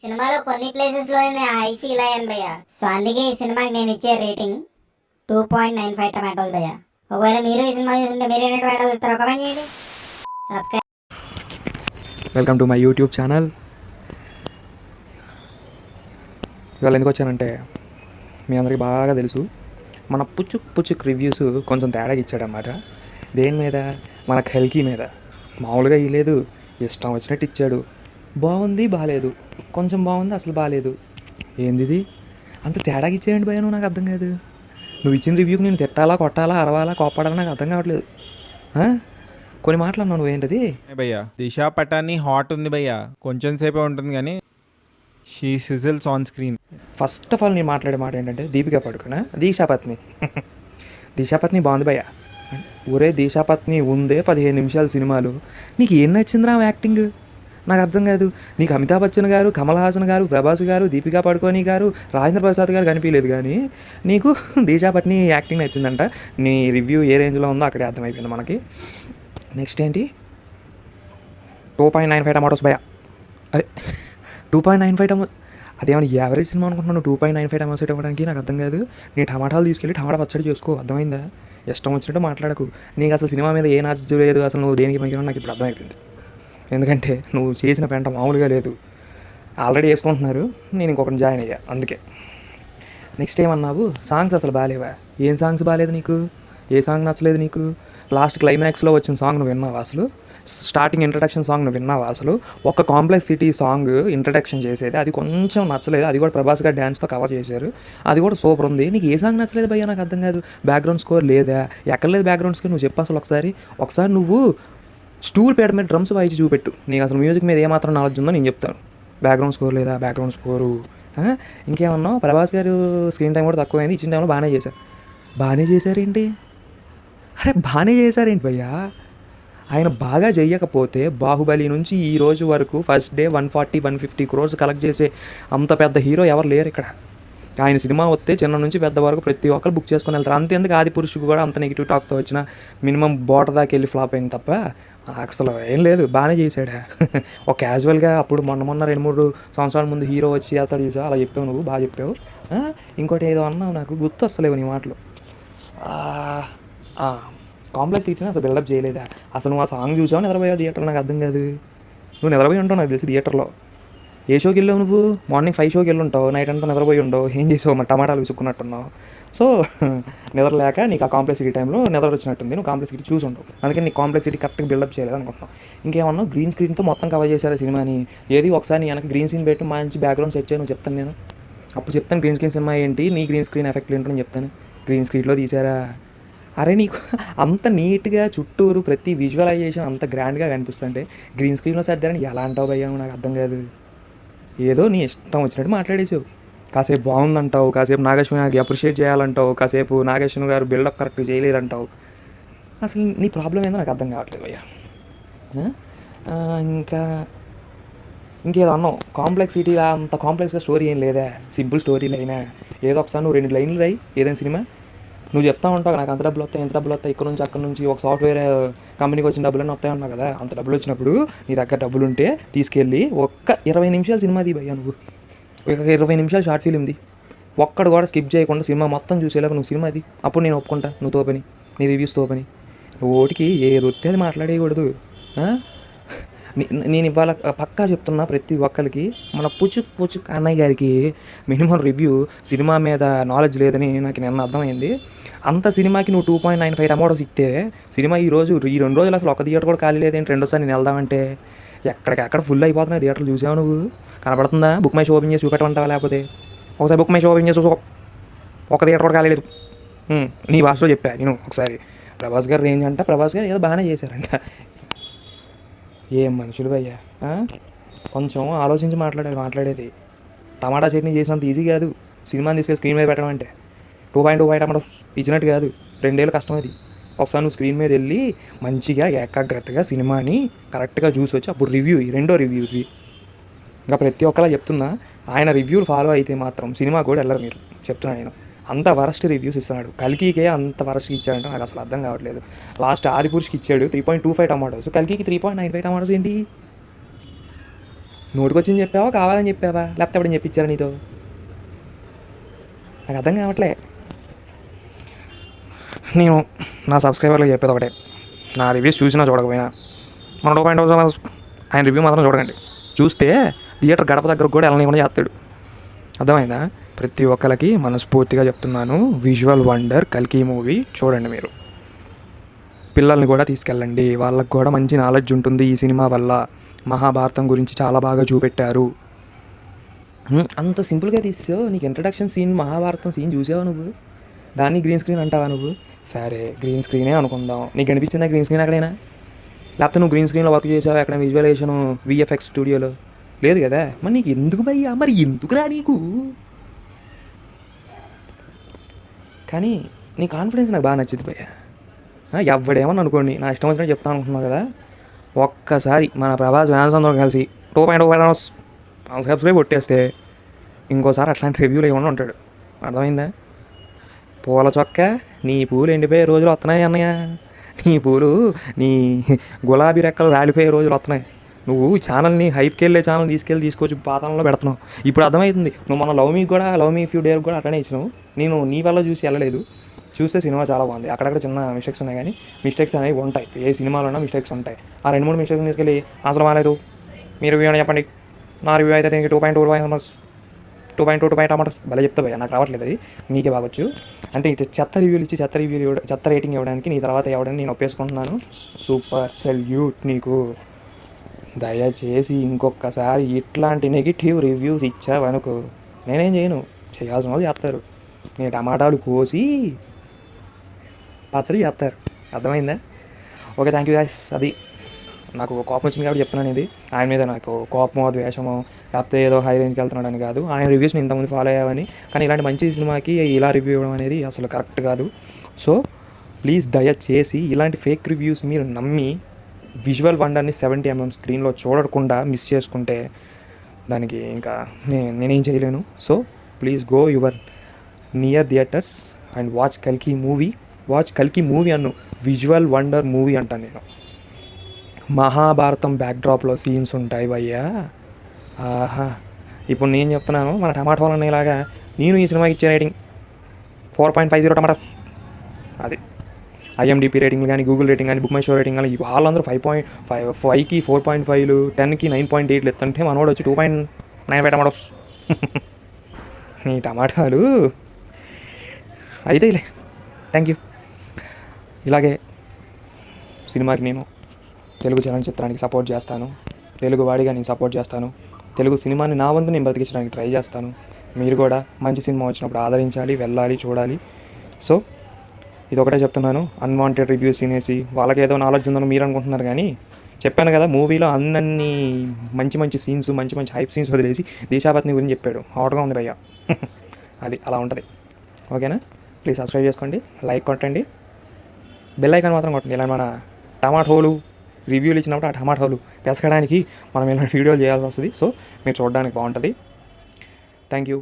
సినిమాలో కొన్ని ప్లేసెస్ లోనే నేను హై ఫీల్ అయ్యాను భయ్య. సో అందుకే ఈ సినిమాకి నేను ఇచ్చే రేటింగ్ 2.95 టమాటోస్ భయ్య. ఒకవేళ మీరు ఈ సినిమా చూస్తుంటే మీరు ఎన్ని టమాటోస్ ఇస్తారో కమెంట్ చేయండి. Subscribe. Welcome to my YouTube channel. ఇవాళ ఎందుకు వచ్చానంటే మీ అందరికీ బాగా తెలుసు మన పుచ్చుక్ రివ్యూస్ కొంచెం తేడాగా ఇచ్చాడన్నమాట. దేని మీద? మన కల్కి మీద. మామూలుగా ఇవ్వలేదు, ఇష్టం వచ్చినట్టు ఇచ్చాడు. బాగుంది, బాగాలేదు, కొంచెం బాగుంది, అసలు బాగాలేదు. ఏంది ఇది? అంత తేడాగా ఇచ్చేయండి భయ్య, నువ్వు నాకు అర్థం కాదు. నువ్వు ఇచ్చిన రివ్యూకి నేను తిట్టాలా, కొట్టాలా, అరవాలా, కోప్పడాలా నాకు అర్థం కావట్లేదు. కొన్ని మాటలు అన్నావు, నువ్వేంటది భయ్యా? దిశా పటాని హాట్ ఉంది భయ్యా, కొంచెం సేపే ఉంటుంది కానీ she sizzles on screen. First of all నేను మాట్లాడే మాట ఏంటంటే దీపికా పడుకునా దీక్షాపత్ని. దీక్షాపత్ని బాగుంది భయ్య. ఒరే దీక్షాపత్ని ఉందే 15 నిమిషాల సినిమాలు, నీకు ఏం నచ్చిందిరా యాక్టింగ్? నాకు అర్థం కాదు. నీకు అమితాబ్ బచ్చన్ గారు, కమల్ హాసన్ గారు, ప్రభాస్ గారు, దీపికా పడుకోని గారు, రాజేంద్ర ప్రసాద్ గారు కనిపించలేదు, కానీ నీకు దీక్షాపత్ని యాక్టింగ్ నచ్చిందంట. నీ రివ్యూ ఏ రేంజ్లో ఉందో అక్కడే అర్థమైపోయింది మనకి. నెక్స్ట్ ఏంటి? 2.95 టమాటోస్ భయ్య. అదే 2.95 టమాటో, అదేమన్నా యావరేజ్ సినిమా అనుకుంటున్నాను 2.95 టమాటోస్ ఇవ్వడానికి? నాకు అర్థం కాదు. నీ టమాటాలు తీసుకెళ్ళి టమాటా పచ్చడి చేసుకో, అర్థమైందా? ఇష్టం వచ్చినట్టు మాట్లాడకు. నీకు అసలు సినిమా మీద ఏ నచ్చ లేదు, అసలు నువ్వు దేనికి పనికిరావు నాకు ఇప్పుడు అర్థమైపోయింది. ఎందుకంటే నువ్వు చేసిన పెంట మామూలుగా లేదు. ఆల్రెడీ వేసుకుంటున్నారు, నేను ఇంకొకరిని జాయిన్ అయ్యా అందుకే. నెక్స్ట్ ఏమన్నావు? సాంగ్స్ అసలు బాగాలేవా? ఏం సాంగ్స్ బాగాలేదు నీకు? ఏ సాంగ్ నచ్చలేదు నీకు? లాస్ట్ క్లైమాక్స్లో వచ్చిన సాంగ్ నువ్వు విన్నావా అసలు? స్టార్టింగ్ ఇంట్రడక్షన్ సాంగ్ నువ్వు విన్నావా అసలు? ఒక కాంప్లెక్సిటీ సాంగ్ ఇంట్రడక్షన్ చేసేది, అది కొంచెం నచ్చలేదు. అది కూడా ప్రభాస్ గారు డ్యాన్స్తో కవర్ చేశారు, అది కూడా సూపర్ ఉంది. నీకు ఏ సాంగ్ నచ్చలేదు భయ్యా? నాకు అర్థం కాదు. బ్యాక్గ్రౌండ్ స్కోర్ లేదా? ఎక్కడ లేదు బ్యాక్గ్రౌండ్ స్కోర్? నువ్వు చెప్పు అసలు ఒకసారి నువ్వు స్టూల్ పేట మీద డ్రమ్స్ వాయించి చూపెట్టు, నీకు అసలు మ్యూజిక్ మీద ఏమాత్రం నాలెడ్జ్ ఉందో నేను చెప్తాను. బ్యాక్గ్రౌండ్ స్కోర్ లేదా? Background score. ఇంకేమన్నావు? ప్రభాస్ గారు స్క్రీన్ టైం కూడా తక్కువైంది, ఇచ్చిన టైంలో బాగానే చేశారు. బాగానే చేశారేంటి? అరే బాగానే చేశారేంటి భయ్యా? ఆయన బాగా చెయ్యకపోతే బాహుబలి నుంచి ఈ రోజు వరకు ఫస్ట్ డే 140-150 crores కలెక్ట్ చేసే అంత పెద్ద హీరో ఎవరు లేరు ఇక్కడ. ఆయన సినిమా వస్తే చిన్న నుంచి పెద్ద వరకు ప్రతి ఒక్కరు బుక్ చేసుకొని వెళ్తారు. అంతేందుకు ఆదిపురుషుకు కూడా అంత నెగిటివ్ టాక్తో వచ్చిన మినిమం బోర్డర్ దాకా వెళ్ళి ఫ్లాప్ అయింది తప్ప అసలు ఏం లేదు. బాగానే చేశాడా? ఒక క్యాజువల్గా అప్పుడు మొన్న 2-3 సంవత్సరాల ముందు హీరో వచ్చి అతడు చూసా అలా చెప్పావు, నువ్వు బాగా చెప్పావు. ఇంకోటి ఏదో అన్నావు, నాకు గుర్తు వస్తలేవు నీ మాటలు. కాంప్లెక్సిటీని అసలు బిల్డప్ చేయలేదా? అసలు నువ్వు ఆ సాంగ్ చూసావు నిద్రపోయావు థియేటర్లో? నాకు అర్థం కాదు. నువ్వు నిద్రపోయి ఉంటావు నాకు తెలిసి థియేటర్లో. ఏ షోకి వెళ్ళావు నువ్వు? మార్నింగ్ 5 షోకి వెళ్ళి ఉంటావు, నైట్ అంతా నిద్రపోయి ఉండవు. ఏం చేసావు? మరి టమాటాలు విసుక్కున్నట్టున్నావు. సో నిద్రలేక నీకు ఆ కాంప్లెక్సిటీ టైంలో నిద్ర వచ్చినట్టుంది, నువ్వు కాంప్లెక్సిటీ చూసి ఉండవు. అందుకని నీకు కాంప్లెక్సిటీ కరెక్ట్గా బిల్డప్ చేయలేదు అనుకుంటున్నావు. ఇంకేమన్నా గ్రీన్ స్క్రీన్తో మొత్తం కవర్ చేశారు సినిమాని. ఏది ఒకసారి నీ వెనక గ్రీన్ స్క్రీన్ పెట్టి మంచి బ్యాక్గ్రౌండ్ సెట్ చేయను చెప్తాను నేను. అప్పుడు చెప్తాను గ్రీన్ స్క్రీన్ సినిమా ఏంటి, నీ గ్రీన్ స్క్రీన్ ఎఫెక్ట్ ఏంటో నేను చెప్తాను. గ్రీన్ స్క్రీన్లో తీసారా? అరే నీకు అంత నీట్గా చుట్టూరు ప్రతి విజువలైజేషన్ అంత గ్రాండ్గా కనిపిస్తుంటే గ్రీన్ స్క్రీన్లో సర్దారని ఎలా అంటావు భయ్యా? నాకు అర్థం కాదు. ఏదో నీ ఇష్టం వచ్చినట్టు మాట్లాడేసావు. కాసేపు బాగుందంటావు, కాసేపు నాగేశ్వర గారికి అప్రిషియేట్ చేయాలంటావు, కాసేపు నాగేశ్వర గారు బిల్డప్ కరెక్ట్ చేయలేదంటావు. అసలు నీ ప్రాబ్లం ఏందో నాకు అర్థం కావట్లేదు భయ్యా. ఇంకేదో అన్నావు కాంప్లెక్సిటీ, అంత కాంప్లెక్స్గా స్టోరీ ఏం లేదా? సింపుల్ స్టోరీ లైనా ఏదో ఒకసారి నువ్వు 2 లైన్లు రాయి ఏదైనా సినిమా. నువ్వు చెప్తా ఉంటావు నాకు అంత డబ్బులు వస్తాయి, ఎంత డబ్బులు వస్తాయి, ఇక్కడ నుంచి అక్కడ నుంచి ఒక సాఫ్ట్వేర్ కంపెనీకి వచ్చిన డబ్బులన్నీ వస్తాయి అన్నావు కదా. అంత డబ్బులు వచ్చినప్పుడు నీ దగ్గర డబ్బులు ఉంటే తీసుకెళ్ళి ఒక్క 20 నిమిషాలు సినిమాది భయ్యా. నువ్వు ఒక 20 నిమిషాలు షార్ట్ ఫిలింది, ఒక్కడు కూడా స్కిప్ చేయకుండా సినిమా మొత్తం చూసేలాగా నువ్వు సినిమాది. అప్పుడు నేను ఒప్పుకుంటా, నువ్వు తోపని, నీ రివ్యూస్ తోపని. నువ్వు ఓటికి ఏది వస్తే అది మాట్లాడేయకూడదు. నేను ఇవాళ పక్కా చెప్తున్నా ప్రతి ఒక్కరికి, మన పుచ్చుక్ అన్నయ్య గారికి మినిమం రివ్యూ సినిమా మీద నాలెడ్జ్ లేదని నాకు నిన్న అర్థమైంది. అంత సినిమాకి నువ్వు 2.95 టమాటోస్ ఇస్తే సినిమా ఈ 2 రోజులు అసలు ఒక థియేటర్ కూడా ఖాళీ లేదేంటి? రెండోసారి నేను వెళ్దామంటే ఎక్కడికక్కడ ఫుల్ అయిపోతున్నాయి థియేటర్లు. చూసావు నువ్వు? కనపడుతుందా? బుక్ మై షో ఓపెన్ చేసి చూపెట్టమంటావా? లేకపోతే ఒకసారి బుక్ మై షో ఓపెన్ చేసి ఒక థియేటర్ కూడా ఖాళీ లేదు. నీ భాషలో చెప్పా నేను ఒకసారి. ప్రభాస్ గారు రేంజ్ అంట, ప్రభాస్ గారు ఏదో బాగానే చేశారంట. ఏం మనుషులు భయ్యా? కొంచెం ఆలోచించి మాట్లాడేది. టమాటా చట్నీ చేసినంత ఈజీ కాదు సినిమాని తీసుకెళ్ళి స్క్రీన్ మీద పెట్టడం అంటే. 2.25 టమాటోస్ ఇచ్చినట్టు కాదు, 2 ఏళ్ళు కష్టం అది. ఒకసారి నువ్వు స్క్రీన్ మీద వెళ్ళి మంచిగా ఏకాగ్రతగా సినిమాని కరెక్ట్గా చూసి వచ్చి అప్పుడు రివ్యూ, రెండో రివ్యూకి. ఇంకా ప్రతి ఒక్కలా చెప్తున్నా, ఆయన రివ్యూలు ఫాలో అయితే మాత్రం సినిమా కూడా వెళ్ళరు మీరు. చెప్తున్నా నేను, అంత వరస్ట్ రివ్యూస్ ఇస్తున్నాడు. కల్కికే అంత వరస్ట్ ఇచ్చాడంటే నాకు అసలు అర్థం కావట్లేదు. లాస్ట్ ఆదిపురుషుకి ఇచ్చాడు 3.25 టమాటోస్, కల్కికి 3.95 టమాటోస్ ఏంటి? నోటికొచ్చింది చెప్పావా, కావాలని చెప్పావా, లేకపోతే ఎప్పుడైనా చెప్పించారా నీతో? నాకు అర్థం కావట్లే. నేను నా సబ్స్క్రైబర్లకు చెప్పేది ఒకటే, నా రివ్యూస్ చూసినా చూడకపోయినా మన 2.0 ఆయన రివ్యూ మాత్రం చూడకండి. చూస్తే థియేటర్ గడప దగ్గర కూడా వెళ్ళనివ్వకుండా చేస్తాడు. అర్థమైందా? ప్రతి ఒక్కరికి మనస్ఫూర్తిగా చెప్తున్నాను, విజువల్ వండర్ కల్కి మూవీ చూడండి. మీరు పిల్లల్ని కూడా తీసుకెళ్ళండి, వాళ్ళకు కూడా మంచి నాలెడ్జ్ ఉంటుంది ఈ సినిమా వల్ల. మహాభారతం గురించి చాలా బాగా చూపెట్టారు. అంత సింపుల్గా తీసావు. నీకు ఇంట్రడక్షన్ సీన్ మహాభారతం సీన్ చూసావా నువ్వు? దాన్ని గ్రీన్ స్క్రీన్ అంటావా నువ్వు? సరే గ్రీన్ స్క్రీనే అనుకుందాం. నీకు అనిపించిందా గ్రీన్ స్క్రీన్ ఎక్కడైనా? లేకపోతే నువ్వు గ్రీన్ స్క్రీన్లో వర్క్ చేసావు ఎక్కడ విజువలైజేషన్ విఎఫ్ఎక్స్ స్టూడియోలో? లేదు కదా. మరి నీకు ఎందుకు భయ్యా, మరి ఎందుకురా నీకు? కానీ నీ కాన్ఫిడెన్స్ నాకు బాగా నచ్చింది భయ్యా. ఎవడేమని అనుకోండి, నా ఇష్టం వచ్చినట్టు చెప్తాను అనుకుంటున్నావు కదా. ఒక్కసారి మన ప్రభాస్ ఫ్యాన్స్ అందరూ కలిసి 2.0 సబ్స్క్రైబ్ కొట్టేస్తే ఇంకోసారి అట్లాంటి రివ్యూలు ఏమన్నా ఉంటాడు. అర్థమైందా? పూల చొక్క నీ పూలు ఎండిపోయే రోజులు వస్తున్నాయి అన్నయ్య. నీ పూలు నీ గులాబీ రెక్కలు రాలిపోయే రోజులు వస్తున్నాయి. నువ్వు ఛానల్ని హైప్కి వెళ్ళే ఛానల్ తీసుకొచ్చి పాతాళంలో పెడుతున్నావు. ఇప్పుడు అర్థమవుతుంది. నువ్వు మన లవ్ మీ ఫ్యూ డేర్ కూడా అట్లనే ఇచ్చినావు. నేను నీ వల్ల చూసి వెళ్ళలేదు. చూస్తే సినిమా చాలా బాగుంది. అక్కడక్కడ చిన్న మిస్టేక్స్ ఉన్నాయి, కానీ మిస్టేక్స్ అనేవి ఉంటాయి. ఏ సినిమాలోనా మిస్టేక్స్ ఉంటాయి. ఆ 2-3 మిస్టేక్స్ తీసుకెళ్ళి అసలు బాగాలేదు మీరు రివ్యూ అని చెప్పండి. నా రివ్యూ అయితే దీనికి 2.2 టమాటోస్ భలే చెప్తా భయ్యా. నాకు రావట్లేదు, అది నీకే బాగొచ్చు. అంటే ఇటు చెత్త రివ్యూలు ఇచ్చి చెత్త రేటింగ్ ఇవ్వడానికి నీ తర్వాత ఇవ్వడానికి నేను ఒప్పేసుకుంటున్నాను. సూపర్ సెల్యూట్ నీకు. దయచేసి ఇంకొకసారి ఇట్లాంటి నెగిటివ్ రివ్యూస్ ఇచ్చావనుకో నేనేం చేయను, చేయాల్సిన వాళ్ళు చేస్తారు. నేను టమాటాలు కోసి పచ్చడి చేస్తారు. అర్థమైందా? Okay, thank you guys. అది నాకు కోపం వచ్చింది కాబట్టి చెప్తున్నాను. ఇది ఆయన మీద నాకు కోపమో ద్వేషమో లేకపోతే ఏదో హై రేంజ్కి వెళ్తున్నాడని కాదు. ఆయన రివ్యూస్ని ఇంతకుముందు ఫాలో అయ్యావని. కానీ ఇలాంటి మంచి సినిమాకి ఇలా రివ్యూ ఇవ్వడం అనేది అసలు కరెక్ట్ కాదు. సో ప్లీజ్ దయచేసి ఇలాంటి ఫేక్ రివ్యూస్ మీరు నమ్మి విజువల్ వండర్ని 70mm స్క్రీన్లో చూడకుండా మిస్ చేసుకుంటే దానికి ఇంకా నేనేం చేయలేను. So please go your near theatres and watch కల్కి మూవీ అన్ను విజువల్ వండర్ మూవీ అంటాను నేను. మహాభారతం బ్యాక్డ్రాప్లో సీన్స్ ఉంటాయి భయ్యా. ఆహా, ఇప్పుడు నేను చెప్తున్నాను మన టమాటో అనేలాగా నేను ఈ సినిమాకి ఇచ్చే రేటింగ్ 4.50 టమాటా. అది IMDb రేటింగ్లు కానీ, గూగుల్ రేటింగ్ కానీ, బుక్ మై షో రేటింగ్ కానీ వాళ్ళందరూ 5.5కి 4.5లు, 10కి 9.8లు ఎత్తుంటే మనోడు వచ్చి 2.95 టమాటోస్. నీ టమాటాలు అయితే థ్యాంక్ యూ. ఇలాగే సినిమాకి నేను తెలుగు చలనచిత్రానికి సపోర్ట్ చేస్తాను. తెలుగు వాడిగా నేను సపోర్ట్ చేస్తాను. తెలుగు సినిమాని నా వంతు నేను బ్రతికించడానికి ట్రై చేస్తాను. మీరు కూడా మంచి సినిమా వచ్చినప్పుడు ఆదరించాలి, వెళ్ళాలి, చూడాలి. సో ఇది ఒకటే చెప్తున్నాను, అన్వాంటెడ్ రివ్యూస్ తినేసి వాళ్ళకి ఏదో నాలెడ్జ్ ఉందని మీరు అనుకుంటున్నారు. కానీ చెప్పాను కదా, మూవీలో అన్నీ మంచి సీన్స్, మంచి హైప్ సీన్స్ వదిలేసి దిశాపత్ని గురించి చెప్పాడు. హాట్గా ఉంది భయ్యా. అది అలా ఉంటుంది. ఓకేనా? ప్లీజ్ సబ్స్క్రైబ్ చేసుకోండి, లైక్ కొట్టండి, బెల్ ఐకాన్ మాత్రం కొట్టండి. ఇలా మన టమాటోలు రివ్యూలు ఇచ్చినప్పుడు ఆ టమాటోలు పెసకడానికి మనం ఇలాంటి వీడియోలు చేయాల్సి వస్తుంది. సో మీరు చూడడానికి బాగుంటుంది. Thank you.